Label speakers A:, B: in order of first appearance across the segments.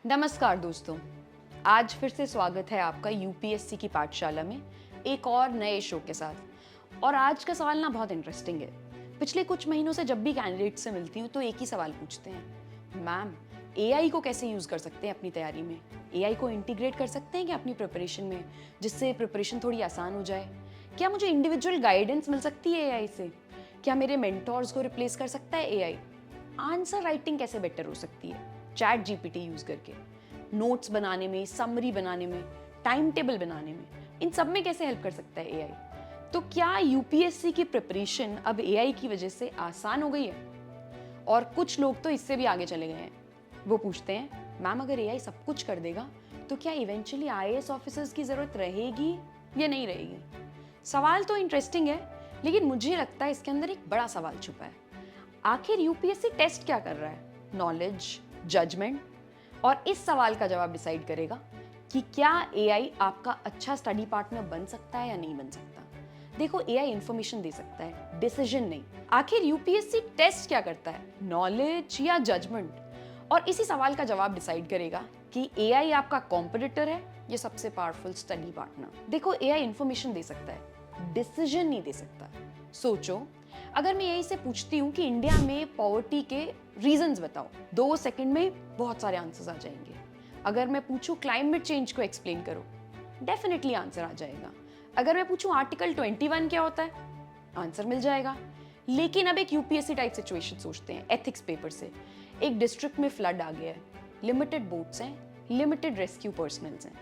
A: नमस्कार दोस्तों, आज फिर से स्वागत है आपका यूपीएससी की पाठशाला में एक और नए शो के साथ। और आज का सवाल ना बहुत इंटरेस्टिंग है। पिछले कुछ महीनों से जब भी कैंडिडेट से मिलती हूँ तो एक ही सवाल पूछते हैं, मैम एआई को कैसे यूज़ कर सकते हैं अपनी तैयारी में? एआई को इंटीग्रेट कर सकते हैं क्या अपनी प्रिपरेशन में, जिससे प्रिपरेशन थोड़ी आसान हो जाए? क्या मुझे इंडिविजुअल गाइडेंस मिल सकती है एआई से? क्या मेरे मेंटोर्स को रिप्लेस कर सकता है एआई? आंसर राइटिंग कैसे बेटर हो सकती है चैट जीपीटी यूज करके? नोट्स बनाने में, समरी बनाने में, टाइम टेबल बनाने में, इन सब में कैसे हेल्प कर सकता है एआई? तो क्या यूपीएससी की प्रिपरेशन अब एआई की वजह से आसान हो गई है? और कुछ लोग तो इससे भी आगे चले गए हैं। वो पूछते हैं, मैम अगर एआई सब कुछ कर देगा तो क्या इवेंचुअली आईएएस ऑफिसर्स की जरूरत रहेगी या नहीं रहेगी? सवाल तो इंटरेस्टिंग है, लेकिन मुझे लगता है इसके अंदर एक बड़ा सवाल छुपा है। आखिर यूपीएससी टेस्ट क्या कर रहा है? Knowledge, judgement? और इस सवाल का जवाब डिसाइड करेगा कि क्या एआई आपका अच्छा स्टडी पार्टनर बन सकता है या नहीं बन सकता। देखो, एआई इंफॉर्मेशन दे सकता है, डिसीजन नहीं। आखिर यूपीएससी टेस्ट क्या करता है, नॉलेज या जजमेंट? और इसी सवाल का जवाब डिसाइड करेगा कि एआई आपका कॉम्पिटिटर है या सबसे पावरफुल स्टडी पार्टनर। देखो, एआई इंफॉर्मेशन दे सकता है, डिसीजन नहीं दे सकता। सोचो, अगर मैं यही से पूछती हूँ कि इंडिया में पॉवर्टी के रीजंस बताओ, 2 सेकंड में बहुत सारे आंसर्स आ जाएंगे। अगर मैं पूछूं क्लाइमेट चेंज को एक्सप्लेन करो, डेफिनेटली आंसर आ जाएगा। अगर मैं पूछूं आर्टिकल 21 क्या होता है, आंसर मिल जाएगा। लेकिन अब एक यूपीएससी टाइप सिचुएशन सोचते हैं, एथिक्स पेपर से। एक डिस्ट्रिक्ट में फ्लड आ गया है, लिमिटेड बोट्स हैं, लिमिटेड रेस्क्यू पर्सनल्स हैं।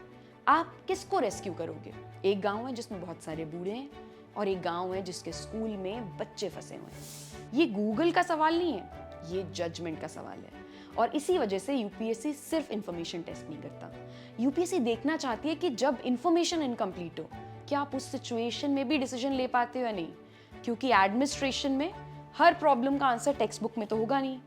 A: आप किसको रेस्क्यू करोगे? एक गांव है जिसमें बहुत सारे बूढ़े हैं और एक गांव है जिसके स्कूल में बच्चे फंसे हुए हैं। ये गूगल का सवाल नहीं है, ये जजमेंट का सवाल है। और इसी वजह से यूपीएससी सिर्फ इंफॉर्मेशन टेस्ट नहीं करता। यूपीएससी देखना चाहती है कि जब इंफॉर्मेशन इनकम्प्लीट हो, क्या आप उस सिचुएशन में भी डिसीजन ले पाते हो या नहीं। क्योंकि एडमिनिस्ट्रेशन में हर प्रॉब्लम का आंसर टेक्स्ट बुक में तो होगा नहीं।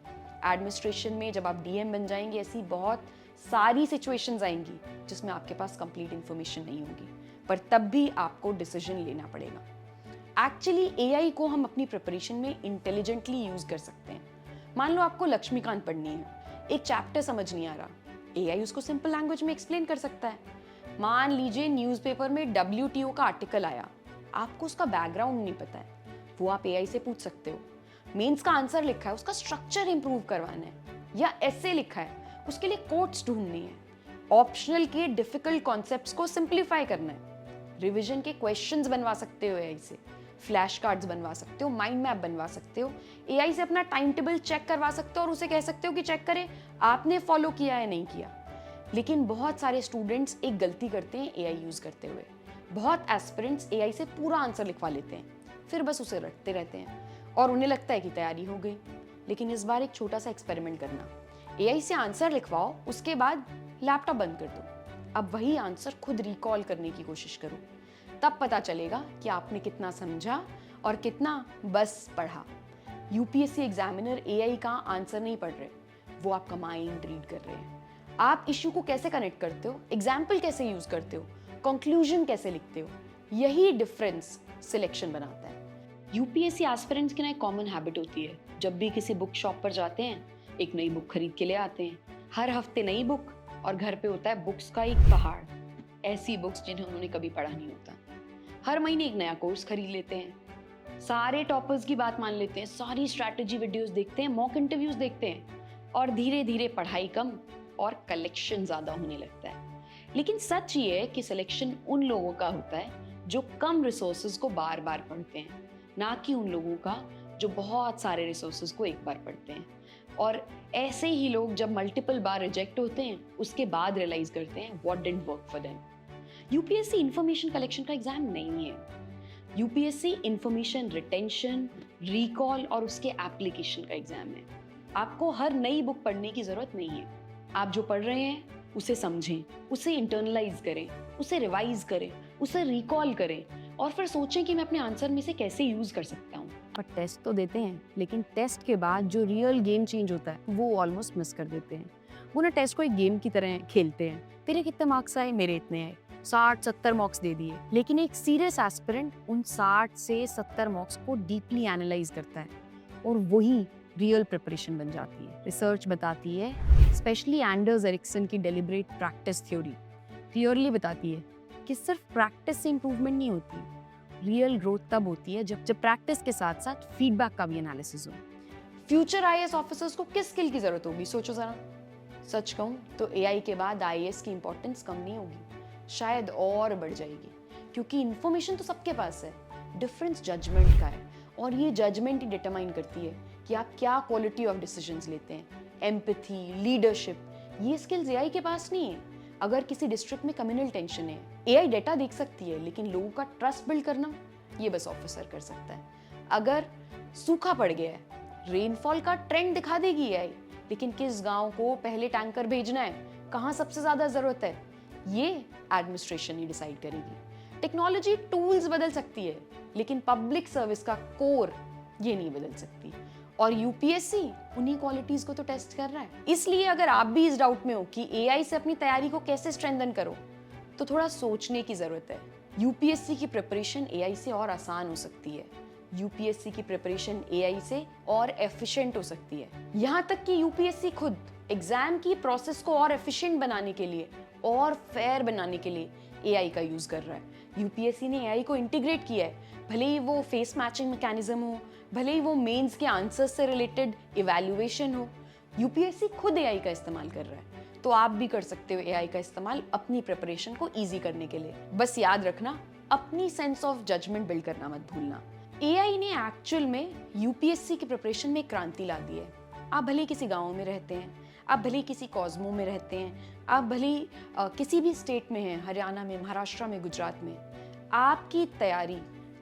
A: एडमिनिस्ट्रेशन में जब आप डीएम बन जाएंगे, ऐसी बहुत सारी सिचुएशंस आएंगी जिसमें आपके पास कंप्लीट इंफॉर्मेशन नहीं होगी, पर तब भी आपको डिसीजन लेना पड़ेगा। एक्चुअली एआई को हम अपनी प्रिपरेशन में इंटेलिजेंटली यूज कर सकते हैं। मान लो आपको लक्ष्मीकांत पढ़नी है, एक चैप्टर समझ नहीं आ रहा, एआई उसको सिंपल लैंग्वेज में एक्सप्लेन कर सकता है। मान लीजिए न्यूज़पेपर में डब्ल्यूटीओ का आर्टिकल आया, आपको उसका बैकग्राउंड नहीं पता है, वो आप एआई से पूछ सकते हो। मेंस का आंसर लिखा है, उसका स्ट्रक्चर इंप्रूव करवाना है, या ऐसे लिखा है, उसके लिए कोट्स ढूंढनी है। ऑप्शनल के डिफिकल्ट कॉन्सेप्ट्स को सिंप्लीफाई करना है। रिवीजन के क्वेश्चंस बनवा सकते हो एआई से, फ्लैश कार्ड्स बनवा सकते हो, माइंड मैप बनवा सकते हो, एआई से अपना टाइम टेबल चेक करवा सकते हो और उसे कह सकते हो कि चेक करे आपने फॉलो किया या नहीं किया। लेकिन बहुत सारे स्टूडेंट्स एक गलती करते हैं एआई यूज करते हुए। बहुत एस्पिरेंट्स एआई से पूरा आंसर लिखवा लेते हैं, फिर बस उसे रटते रहते हैं और उन्हें लगता है कि तैयारी हो गई। लेकिन इस बार एक छोटा सा एक्सपेरिमेंट करना, एआई से आंसर लिखवाओ, उसके बाद लैपटॉप बंद कर दो। अब वही आंसर खुद रिकॉल करने की कोशिश करो, तब पता चलेगा कि आपने कितना समझा और कितना बस पढ़ा। यूपीएससी एग्जामिनर एआई का आंसर नहीं पढ़ रहे, वो आपका माइंड रीड कर रहे हैं। आप इश्यू को कैसे कनेक्ट करते हो, एग्जाम्पल कैसे यूज करते हो, कंक्लूजन कैसे लिखते हो, यही डिफरेंस सिलेक्शन बनाता है। यूपीएससी एस्पिरेंट्स की ना एक कॉमन हैबिट होती है, जब भी किसी बुक शॉप पर जाते हैं एक नई बुक खरीद के ले आते हैं। हर हफ्ते नई बुक और घर पे होता है बुक्स का एक पहाड़, ऐसी बुक्स जिन्हें उन्होंने कभी पढ़ा नहीं होता। हर महीने एक नया कोर्स खरीद लेते हैं, सारे टॉपर्स की बात मान लेते हैं, सारी स्ट्रैटेजी वीडियोस देखते हैं, मॉक इंटरव्यूज देखते हैं, और धीरे धीरे पढ़ाई कम और कलेक्शन ज्यादा होने लगता है। लेकिन सच ये है कि सिलेक्शन उन लोगों का होता है जो कम रिसोर्सेज को बार बार पढ़ते हैं, ना कि उन लोगों का जो बहुत सारे रिसोर्सेज को एक बार पढ़ते हैं। और ऐसे ही लोग जब मल्टीपल बार रिजेक्ट होते हैं, उसके बाद रियलाइज करते हैं what didn't work for them. UPSC information collection का एग्जाम नहीं है। यूपीएससी इंफॉर्मेशन रिटेंशन, रिकॉल और उसके एप्लीकेशन का एग्जाम है। आपको हर नई बुक पढ़ने की जरूरत नहीं है। आप जो पढ़ रहे हैं उसे समझें, उसे इंटरनलाइज करें, उसे रिवाइज करें, उसे रिकॉल करें और फिर सोचें कि मैं अपने आंसर में से कैसे यूज कर सकता हूँ। पर टेस्ट तो देते हैं, लेकिन टेस्ट के बाद जो रियल गेम चेंज होता है वो ऑलमोस्ट मिस कर देते हैं। वो ना टेस्ट को एक गेम की तरह खेलते हैं, तेरे कितने मार्क्स आए, मेरे इतने आए, 60-70 मार्क्स दे दिए। लेकिन एक सीरियस एस्पिरेंट उन 60 से 70 मार्क्स को डीपली एनालाइज करता है और वही रियल प्रिपरेशन बन जाती है। रिसर्च बताती है स्पेशली एंडर्स एरिक्सन की डेलिब्रेट प्रैक्टिस थ्योरी क्लियरली बताती है कि सिर्फ प्रैक्टिस से इंप्रूवमेंट नहीं होती, रियल ग्रोथ तब होती है जब प्रैक्टिस के साथ साथ फीडबैक का भी एनालिसिस हो। फ्यूचर आईएएस ऑफिसर्स को किस स्किल की जरूरत होगी, सोचो जरा। सच कहूं तो एआई के बाद आईएएस की इंपॉर्टेंस कम नहीं होगी, शायद और बढ़ जाएगी, क्योंकि इंफॉर्मेशन तो सबके पास है, डिफरेंस जजमेंट का है, और ये जजमेंट ही डिटरमाइन करती है कि आप क्या क्वालिटी ऑफ डिसीजंस लेते हैं। एम्पैथी, लीडरशिप, ये स्किल्स एआई के पास नहीं है। अगर किसी डिस्ट्रिक्ट में कम्युनल टेंशन है, एआई डेटा देख सकती है, लेकिन लोगों का ट्रस्ट बिल्ड करना ये बस ऑफिसर कर सकता है। अगर सूखा पड़ गया है, रेनफॉल का ट्रेंड दिखा देगी एआई, लेकिन किस गांव को पहले टैंकर भेजना है, कहां सबसे ज्यादा जरूरत है, ये एडमिनिस्ट्रेशन ही डिसाइड करेगी। टेक्नोलॉजी टूल्स बदल सकती है, लेकिन पब्लिक सर्विस का कोर ये नहीं बदल सकती, और यूपीएससी उन्हीं क्वालिटीज को तो टेस्ट कर रहा है। इसलिए अगर आप भी इस डाउट में हो कि एआई से अपनी तैयारी को कैसे स्ट्रेंथन करो, तो थोड़ा सोचने की जरूरत है। यूपीएससी की प्रिपरेशन एआई से और आसान हो सकती है, यूपीएससी की प्रिपरेशन एआई से और एफिशिएंट हो सकती है। यहाँ तक कि यूपीएससी खुद एग्जाम की प्रोसेस को और एफिशिएंट बनाने के लिए और फेयर बनाने के लिए एआई का यूज कर रहा है। यूपीएससी ने एआई को इंटीग्रेट किया है, भले ही वो फेस मैचिंग मैकेनिज्म हो, भले ही वो मेंस के आंसर्स से रिलेटेड इवैल्यूएशन हो, यूपीएससी खुद एआई का इस्तेमाल कर रहा है। तो आप भी कर सकते हो एआई का इस्तेमाल अपनी प्रिपरेशन को इजी करने के लिए। बस याद रखना, अपनी सेंस ऑफ जजमेंट बिल्ड करना मत भूलना। एआई ने एक्चुअल में यूपीएससी की प्रिपरेशन में क्रांति ला दी है। आप भले किसी गांव में रहते हैं, आप भले किसी कॉस्मो में रहते हैं, आप भले किसी भी स्टेट में हैं, हरियाणा में, महाराष्ट्र में, गुजरात में, आपकी तैयारी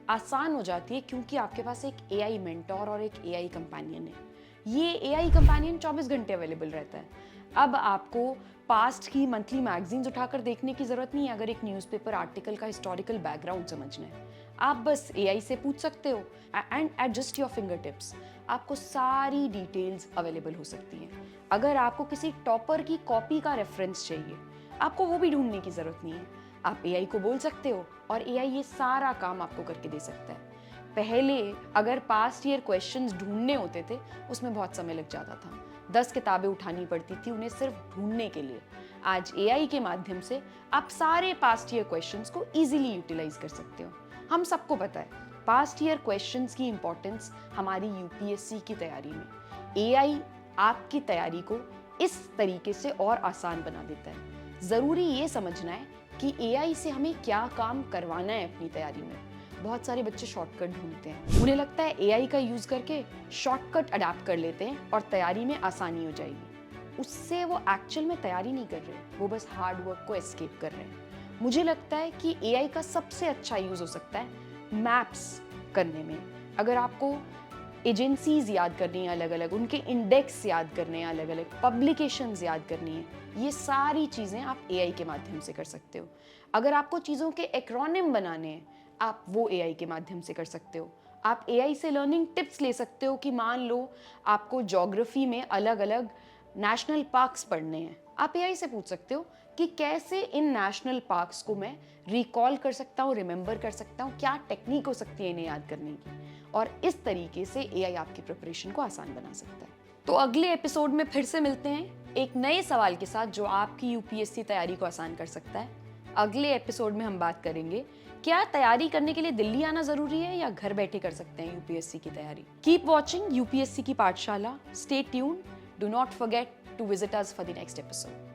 A: आसान हो जाती है क्योंकि आपके पास एक एआई मेंटोर और एक एआई कंपेनियन है। ये एआई कंपेनियन 24 घंटे अवेलेबल रहता है। अब आपको पास्ट की मंथली मैगजीन्स उठाकर देखने की जरूरत नहीं है अगर एक न्यूज़पेपर आर्टिकल का हिस्टोरिकल बैकग्राउंड समझना है। आप बस एआई से पूछ सकते हो and at just your finger tips आपको सारी डिटेल्स अवेलेबल हो सकती हैं। अगर आपको किसी टॉपर की कॉपी का रेफरेंस चाहिए, आपको वो भी ढूंढने की जरूरत नहीं है, आप एआई को बोल सकते हो और एआई ये सारा काम आपको करके दे सकता है। पहले अगर पास्ट ईयर क्वेश्चंस ढूंढने होते थे, उसमें बहुत समय लग जाता था, 10 किताबें उठानी पड़ती थी उन्हें सिर्फ ढूंढने के लिए। आज एआई के माध्यम से आप सारे पास्ट ईयर क्वेश्चंस को इजीली यूटिलाइज कर सकते हो। हम सबको पता है पास्ट ईयर क्वेश्चंस की इंपॉर्टेंस हमारी यूपीएससी की तैयारी में। एआई आपकी तैयारी को इस तरीके से और आसान बना देता है। जरूरी ये समझना है कि एआई से हमें क्या काम करवाना है अपनी तैयारी में। बहुत सारे बच्चे शॉर्टकट ढूंढते हैं, उन्हें लगता है एआई का यूज करके शॉर्टकट अडैप्ट कर लेते हैं और तैयारी में आसानी हो जाएगी। उससे वो एक्चुअल में तैयारी नहीं कर रहे, वो बस हार्ड वर्क को एस्केप कर रहे हैं। मुझे लगता है कि एआई का सबसे अच्छा यूज हो सकता है मैप्स करने में। अगर आपको एजेंसीज याद करनी है अलग अलग, उनके इंडेक्स याद करने हैं अलग अलग, पब्लिकेशंस याद करनी है, ये सारी चीज़ें आप एआई के माध्यम से कर सकते हो। अगर आपको चीज़ों के एक्रोनिम बनाने हैं, आप वो एआई के माध्यम से कर सकते हो। आप एआई से लर्निंग टिप्स ले सकते हो कि मान लो आपको ज्योग्राफी में अलग अलग नेशनल पार्क्स पढ़ने हैं, आप एआई से पूछ सकते हो कि कैसे इन नेशनल पार्क्स को मैं रिकॉल कर सकता हूँ, रिमेंबर कर सकता हूँ, क्या टेक्निक हो सकती है इन्हें याद करने की। और इस तरीके से एआई आपकी प्रिपरेशन को आसान बना सकता है। तो अगले एपिसोड में फिर से मिलते हैं एक नए सवाल के साथ जो आपकी यूपीएससी तैयारी को आसान कर सकता है। अगले एपिसोड में हम बात करेंगे क्या तैयारी करने के लिए दिल्ली आना जरूरी है या घर बैठे कर सकते हैं यूपीएससी की तैयारी। कीप वॉचिंग यूपीएससी की पाठशाला, stay tuned, do not forget to visit us for the next episode.